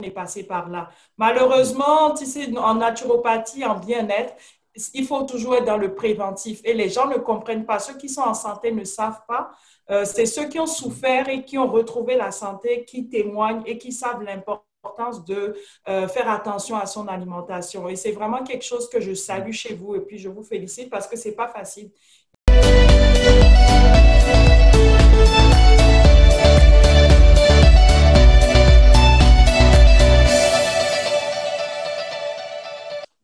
est passé par là. Malheureusement, tu sais, en naturopathie, en bien-être, il faut toujours être dans le préventif et les gens ne comprennent pas. Ceux qui sont en santé ne savent pas. C'est ceux qui ont souffert et qui ont retrouvé la santé qui témoignent et qui savent l'importance de faire attention à son alimentation. Et c'est vraiment quelque chose que je salue chez vous et puis je vous félicite parce que c'est pas facile.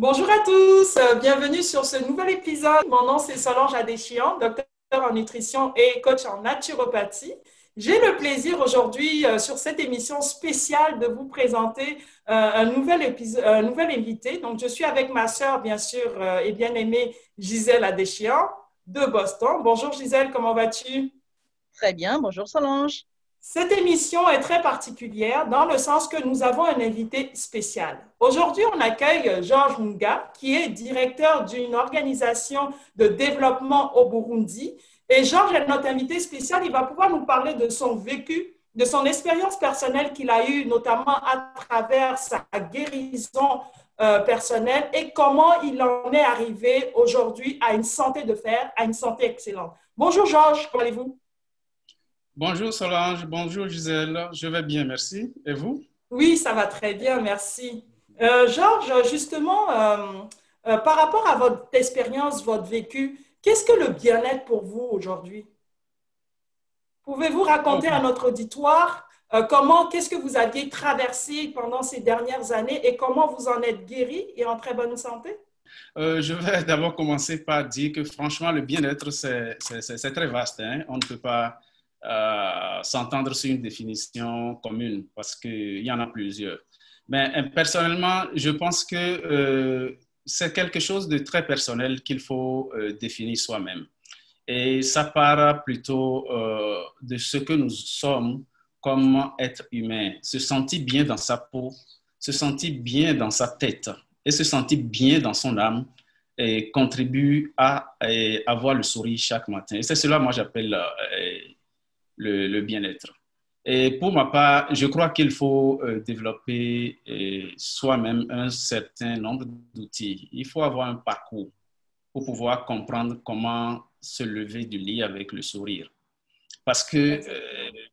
Bonjour à tous, bienvenue sur ce nouvel épisode. Mon nom c'est Solange Adéchian, docteur en nutrition et coach en naturopathie. J'ai le plaisir aujourd'hui sur cette émission spéciale de vous présenter un nouvel invité. Donc, je suis avec ma sœur, bien sûr, et bien-aimée Gisèle Adéchian de Boston. Bonjour Gisèle, comment vas-tu? Très bien, bonjour Solange. Cette émission est très particulière dans le sens que nous avons un invité spécial. Aujourd'hui, on accueille Georges Munga, qui est directeur d'une organisation de développement au Burundi. Et Georges est notre invité spécial. Il va pouvoir nous parler de son vécu, de son expérience personnelle qu'il a eue, notamment à travers sa guérison personnelle et comment il en est arrivé aujourd'hui à une santé de fer, à une santé excellente. Bonjour Georges, comment allez-vous? Bonjour Solange, bonjour Gisèle, je vais bien, merci. Et vous? Oui, ça va très bien, merci. Georges, justement, par rapport à votre expérience, votre vécu, qu'est-ce que le bien-être pour vous aujourd'hui? Pouvez-vous Oh, raconter à notre auditoire qu'est-ce que vous aviez traversé pendant ces dernières années et comment vous en êtes guéri et en très bonne santé? je vais d'abord commencer par dire que franchement, le bien-être, c'est très vaste, hein. On ne peut pas s'entendre sur une définition commune parce qu'il y en a plusieurs. Mais personnellement, je pense que c'est quelque chose de très personnel qu'il faut définir soi-même. Et ça part plutôt de ce que nous sommes comme être humain. Se sentir bien dans sa peau, se sentir bien dans sa tête et se sentir bien dans son âme et contribue à avoir le sourire chaque matin. Et c'est cela, moi, j'appelle le bien-être. Et pour ma part, je crois qu'il faut développer soi-même un certain nombre d'outils. Il faut avoir un parcours pour pouvoir comprendre comment se lever du lit avec le sourire. Parce que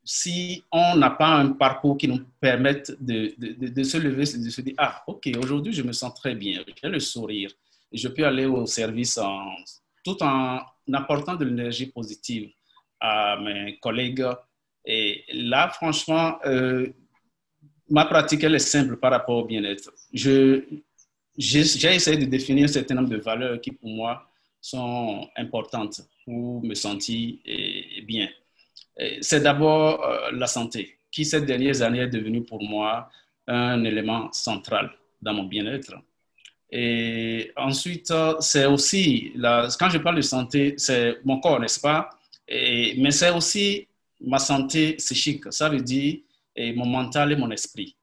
si on n'a pas un parcours qui nous permette de se lever, de se dire, ah, ok, aujourd'hui je me sens très bien, j'ai le sourire, je peux aller au service tout en apportant de l'énergie positive à mes collègues. Et là, franchement, ma pratique, elle est simple par rapport au bien-être. J'ai essayé de définir un certain nombre de valeurs qui, pour moi, sont importantes pour me sentir bien. C'est d'abord la santé, qui ces dernières années est devenue pour moi un élément central dans mon bien-être. Et ensuite, c'est aussi, quand je parle de santé, c'est mon corps, n'est-ce pas? Mais c'est aussi ma santé psychique, ça veut dire mon mental et mon esprit.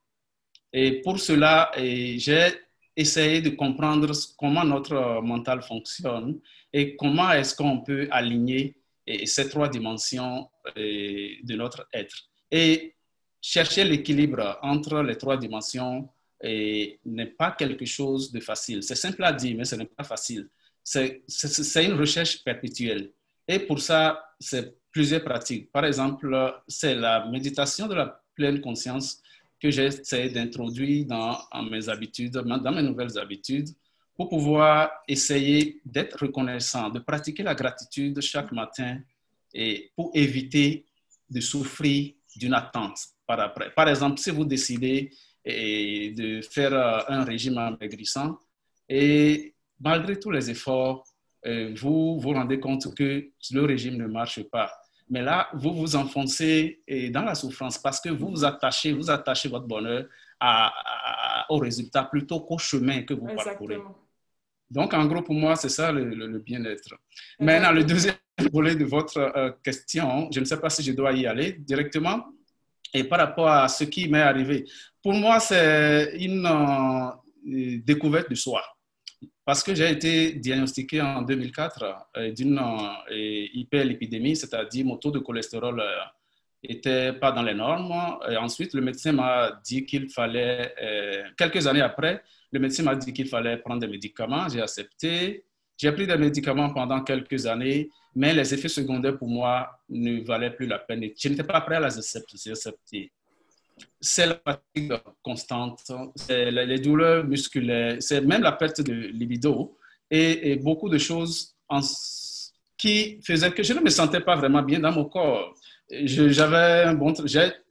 Et pour cela, j'ai essayé de comprendre comment notre mental fonctionne et comment est-ce qu'on peut aligner ces trois dimensions de notre être. Et chercher l'équilibre entre les trois dimensions n'est pas quelque chose de facile. C'est simple à dire, mais ce n'est pas facile. C'est une recherche perpétuelle. Et pour ça, c'est plusieurs pratiques. Par exemple, c'est la méditation de la pleine conscience que j'essaie d'introduire dans mes habitudes, dans mes nouvelles habitudes, pour pouvoir essayer d'être reconnaissant, de pratiquer la gratitude chaque matin et pour éviter de souffrir d'une attente par après. Par exemple, si vous décidez de faire un régime amaigrissant et malgré tous les efforts, vous vous rendez compte que le régime ne marche pas. Mais là, vous vous enfoncez dans la souffrance parce que vous attachez votre bonheur au résultat plutôt qu'au chemin que vous parcourez. Exactement. Donc, en gros, pour moi, c'est ça le bien-être. Maintenant, le Exactement. deuxième volet de votre question, je ne sais pas si je dois y aller directement, et par rapport à ce qui m'est arrivé. Pour moi, c'est une découverte de soi. Parce que j'ai été diagnostiqué en 2004 d'une hyperlipidémie, c'est-à-dire mon taux de cholestérol n'était pas dans les normes. Et ensuite, le médecin m'a dit qu'il fallait, quelques années après, le médecin m'a dit qu'il fallait prendre des médicaments. J'ai accepté. J'ai pris des médicaments pendant quelques années, mais les effets secondaires pour moi ne valaient plus la peine. Je n'étais pas prêt à les accepter. C'est la fatigue constante, c'est les douleurs musculaires, c'est même la perte de libido et beaucoup de choses qui faisaient que je ne me sentais pas vraiment bien dans mon corps. J'ai un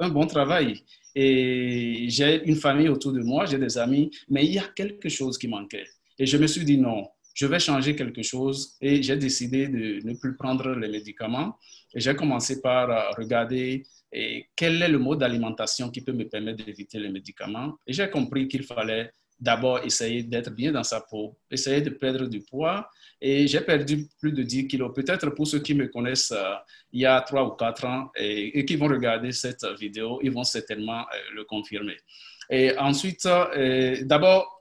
bon travail et j'ai une famille autour de moi, j'ai des amis, mais il y a quelque chose qui manquait. Et je me suis dit non, je vais changer quelque chose et j'ai décidé de ne plus prendre les médicaments. Et j'ai commencé par regarder quel est le mode d'alimentation qui peut me permettre d'éviter les médicaments. Et j'ai compris qu'il fallait d'abord essayer d'être bien dans sa peau, essayer de perdre du poids. Et j'ai perdu plus de 10 kilos. Peut-être pour ceux qui me connaissent il y a 3 ou 4 ans et qui vont regarder cette vidéo, ils vont certainement le confirmer. Et ensuite, d'abord,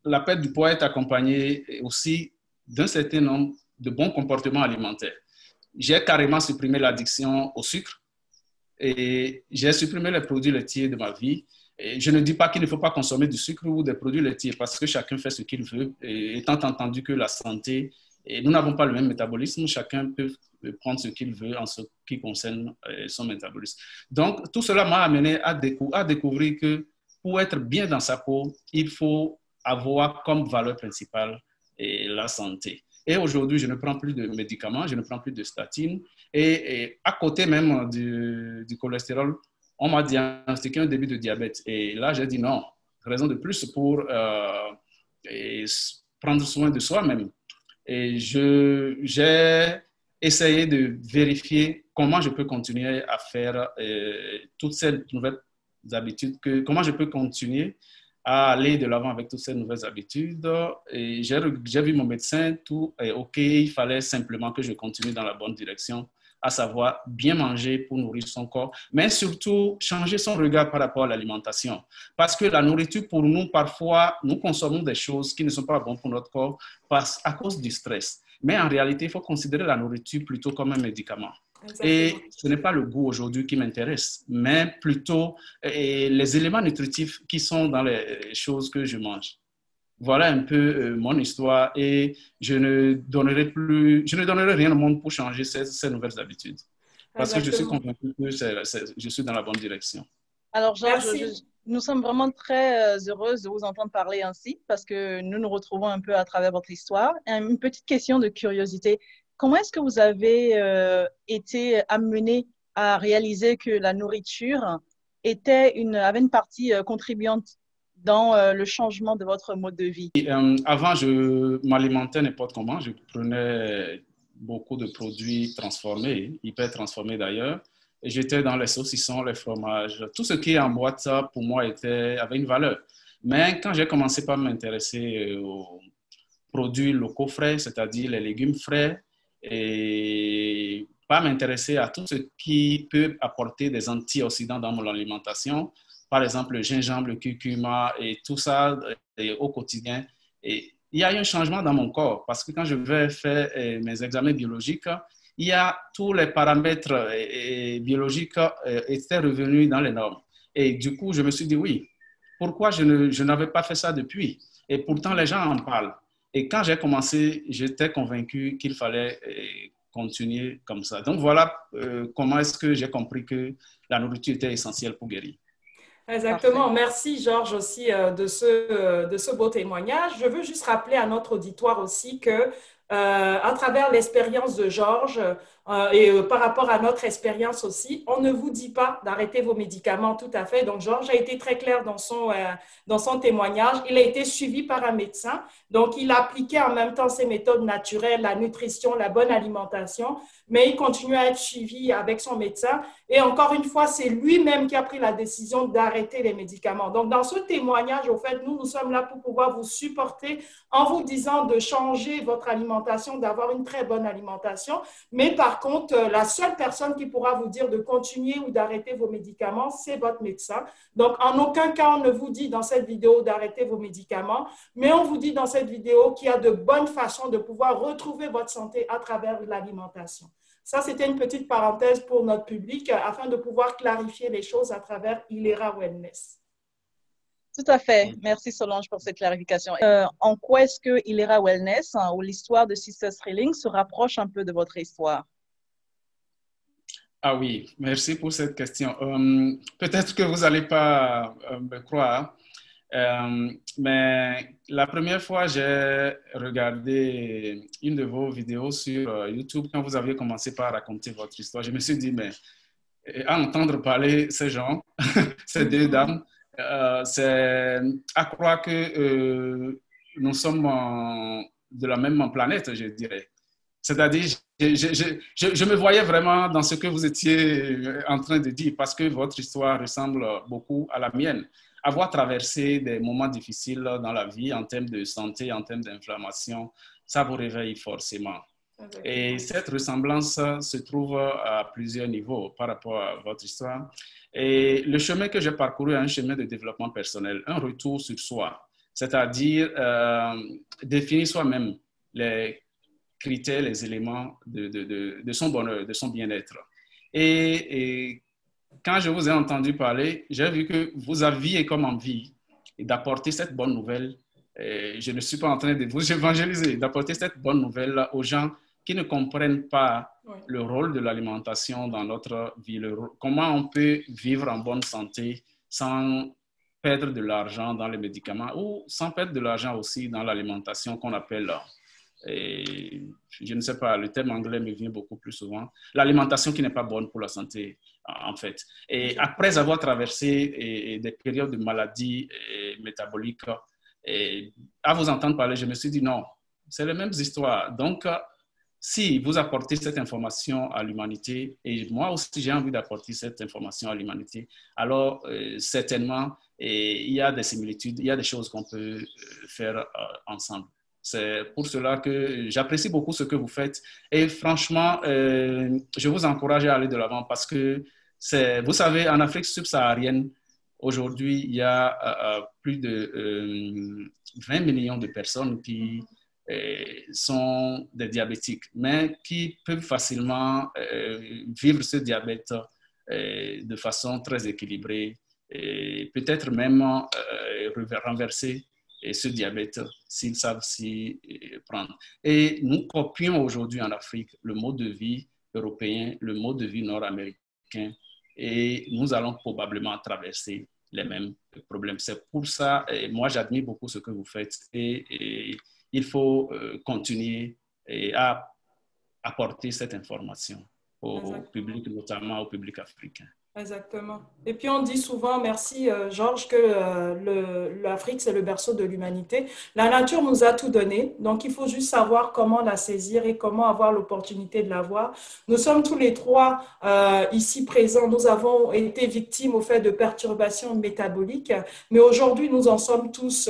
la perte du poids est accompagnée aussi d'un certain nombre de bons comportements alimentaires. J'ai carrément supprimé l'addiction au sucre et j'ai supprimé les produits laitiers de ma vie. Et je ne dis pas qu'il ne faut pas consommer du sucre ou des produits laitiers parce que chacun fait ce qu'il veut, et étant entendu que la santé, et nous n'avons pas le même métabolisme, chacun peut prendre ce qu'il veut en ce qui concerne son métabolisme. Donc, tout cela m'a amené à découvrir que pour être bien dans sa peau, il faut avoir comme valeur principale la santé. Et aujourd'hui, je ne prends plus de médicaments, je ne prends plus de statines. Et à côté même du cholestérol, on m'a diagnostiqué un début de diabète. Et là, j'ai dit non, raison de plus pour prendre soin de soi-même. Et j'ai essayé de vérifier comment je peux continuer à faire toutes ces nouvelles habitudes, comment je peux continuer à aller de l'avant avec toutes ces nouvelles habitudes. Et j'ai vu mon médecin, tout est OK, il fallait simplement que je continue dans la bonne direction, à savoir bien manger pour nourrir son corps, mais surtout changer son regard par rapport à l'alimentation. Parce que la nourriture, pour nous, parfois, nous consommons des choses qui ne sont pas bonnes pour notre corps à cause du stress. Mais en réalité, il faut considérer la nourriture plutôt comme un médicament. Exactement. Et ce n'est pas le goût aujourd'hui qui m'intéresse, mais plutôt les éléments nutritifs qui sont dans les choses que je mange. Voilà un peu mon histoire et je ne donnerai rien au monde pour changer ces nouvelles habitudes. Parce que je suis convaincu que je suis dans la bonne direction. Alors, Georges, nous sommes vraiment très heureuses de vous entendre parler ainsi parce que nous nous retrouvons un peu à travers votre histoire. Une petite question de curiosité. Comment est-ce que vous avez été amené à réaliser que la nourriture avait une partie contribuante dans le changement de votre mode de vie? Avant, je m'alimentais n'importe comment. Je prenais beaucoup de produits transformés, hyper transformés d'ailleurs. Et j'étais dans les saucissons, les fromages. Tout ce qui est en boîte, ça, pour moi, avait une valeur. Mais quand j'ai commencé par m'intéresser aux produits locaux frais, c'est-à-dire les légumes frais, et pas m'intéresser à tout ce qui peut apporter des antioxydants dans mon alimentation, par exemple le gingembre, le curcuma et tout ça au quotidien. Et il y a eu un changement dans mon corps parce que quand je vais faire mes examens biologiques, il y a tous les paramètres biologiques étaient revenus dans les normes. Et du coup, je me suis dit oui, pourquoi je n'avais pas fait ça depuis? Et pourtant, les gens en parlent. Et quand j'ai commencé, j'étais convaincu qu'il fallait continuer comme ça. Donc voilà comment est-ce que j'ai compris que la nourriture était essentielle pour guérir. Exactement. Parfait. Merci, Georges, aussi de ce beau témoignage. Je veux juste rappeler à notre auditoire aussi que à travers l'expérience de Georges et par rapport à notre expérience aussi, on ne vous dit pas d'arrêter vos médicaments tout à fait. Donc, Georges a été très clair dans son témoignage. Il a été suivi par un médecin. Donc, il appliquait en même temps ses méthodes naturelles, la nutrition, la bonne alimentation, mais il continue à être suivi avec son médecin. Et encore une fois, c'est lui-même qui a pris la décision d'arrêter les médicaments. Donc, dans ce témoignage, au fait, nous sommes là pour pouvoir vous supporter en vous disant de changer votre alimentation, d'avoir une très bonne alimentation. Mais par contre, la seule personne qui pourra vous dire de continuer ou d'arrêter vos médicaments, c'est votre médecin. Donc, en aucun cas, on ne vous dit dans cette vidéo d'arrêter vos médicaments, mais on vous dit dans cette vidéo qu'il y a de bonnes façons de pouvoir retrouver votre santé à travers l'alimentation. Ça, c'était une petite parenthèse pour notre public afin de pouvoir clarifier les choses à travers Ilera Wellness. Tout à fait. Merci Solange pour cette clarification. En quoi est-ce que Ilera Wellness ou l'histoire de Sister Thrilling se rapproche un peu de votre histoire? Ah oui, merci pour cette question. Peut-être que vous n'allez pas me croire, mais la première fois, j'ai regardé une de vos vidéos sur YouTube quand vous aviez commencé par raconter votre histoire. Je me suis dit, mais à entendre parler ces gens, ces deux dames, c'est à croire que nous sommes de la même planète, je dirais. C'est-à-dire, je me voyais vraiment dans ce que vous étiez en train de dire parce que votre histoire ressemble beaucoup à la mienne. Avoir traversé des moments difficiles dans la vie en termes de santé, en termes d'inflammation, ça vous réveille forcément. Et cette ressemblance se trouve à plusieurs niveaux par rapport à votre histoire. Et le chemin que j'ai parcouru est un chemin de développement personnel, un retour sur soi, c'est-à-dire définir soi-même les critères, les éléments de son bonheur, de son bien-être. Et quand je vous ai entendu parler, j'ai vu que vous aviez comme envie d'apporter cette bonne nouvelle. Et je ne suis pas en train de vous évangéliser, d'apporter cette bonne nouvelle aux gens qui ne comprennent pas le rôle de l'alimentation dans notre vie, comment on peut vivre en bonne santé sans perdre de l'argent dans les médicaments ou sans perdre de l'argent aussi dans l'alimentation qu'on appelle, et je ne sais pas, le terme anglais me vient beaucoup plus souvent, l'alimentation qui n'est pas bonne pour la santé, en fait. Et après avoir traversé des périodes de maladies métaboliques, et à vous entendre parler, je me suis dit non, c'est les mêmes histoires. Donc, si vous apportez cette information à l'humanité, et moi aussi j'ai envie d'apporter cette information à l'humanité, alors certainement, il y a des similitudes, il y a des choses qu'on peut faire ensemble. C'est pour cela que j'apprécie beaucoup ce que vous faites. Et franchement, je vous encourage à aller de l'avant parce que, vous savez, en Afrique subsaharienne, aujourd'hui, il y a plus de 20 millions de personnes qui sont des diabétiques, mais qui peuvent facilement vivre ce diabète de façon très équilibrée et peut-être même renverser ce diabète s'ils savent s'y prendre. Et nous copions aujourd'hui en Afrique le mode de vie européen, le mode de vie nord-américain, et nous allons probablement traverser les mêmes problèmes. C'est pour ça, moi j'admire beaucoup ce que vous faites et il faut continuer à apporter cette information au public, notamment au public africain. Exactement. Et puis on dit souvent, merci Georges, que l'Afrique c'est le berceau de l'humanité. La nature nous a tout donné, donc il faut juste savoir comment la saisir et comment avoir l'opportunité de la voir. Nous sommes tous les trois ici présents, nous avons été victimes au fait de perturbations métaboliques, mais aujourd'hui nous en sommes tous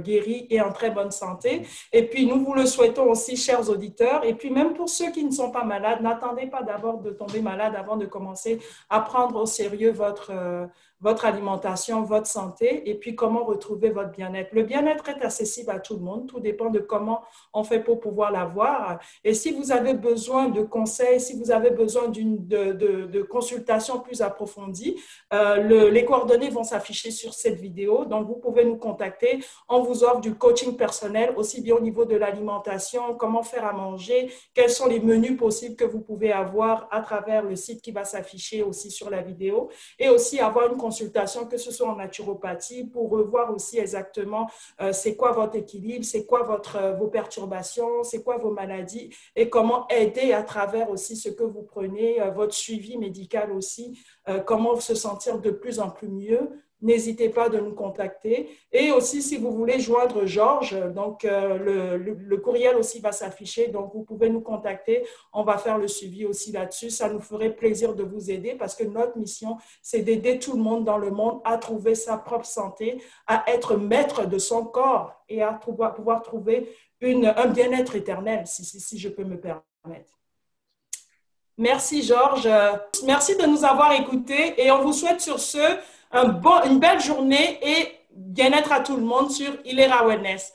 guéris et en très bonne santé. Et puis nous vous le souhaitons aussi, chers auditeurs. Et puis même pour ceux qui ne sont pas malades, n'attendez pas d'abord de tomber malade avant de commencer à prendre au sérieux votre alimentation, votre santé et puis comment retrouver votre bien-être. Le bien-être est accessible à tout le monde, tout dépend de comment on fait pour pouvoir l'avoir. Et si vous avez besoin de conseils, si vous avez besoin de consultations plus approfondies, les coordonnées vont s'afficher sur cette vidéo, donc vous pouvez nous contacter. On vous offre du coaching personnel, aussi bien au niveau de l'alimentation, comment faire à manger, quels sont les menus possibles que vous pouvez avoir à travers le site qui va s'afficher aussi sur la vidéo et aussi avoir une consultation, que ce soit en naturopathie, pour revoir aussi exactement c'est quoi votre équilibre, c'est quoi vos perturbations, c'est quoi vos maladies et comment aider à travers aussi ce que vous prenez, votre suivi médical aussi, comment se sentir de plus en plus mieux. N'hésitez pas de nous contacter. Et aussi, si vous voulez joindre Georges, donc le courriel aussi va s'afficher. Donc, vous pouvez nous contacter. On va faire le suivi aussi là-dessus. Ça nous ferait plaisir de vous aider parce que notre mission, c'est d'aider tout le monde dans le monde à trouver sa propre santé, à être maître de son corps et à pouvoir trouver un bien-être éternel, si je peux me permettre. Merci, Georges. Merci de nous avoir écoutés et on vous souhaite sur ce une belle journée et bien-être à tout le monde sur Ilera Wellness.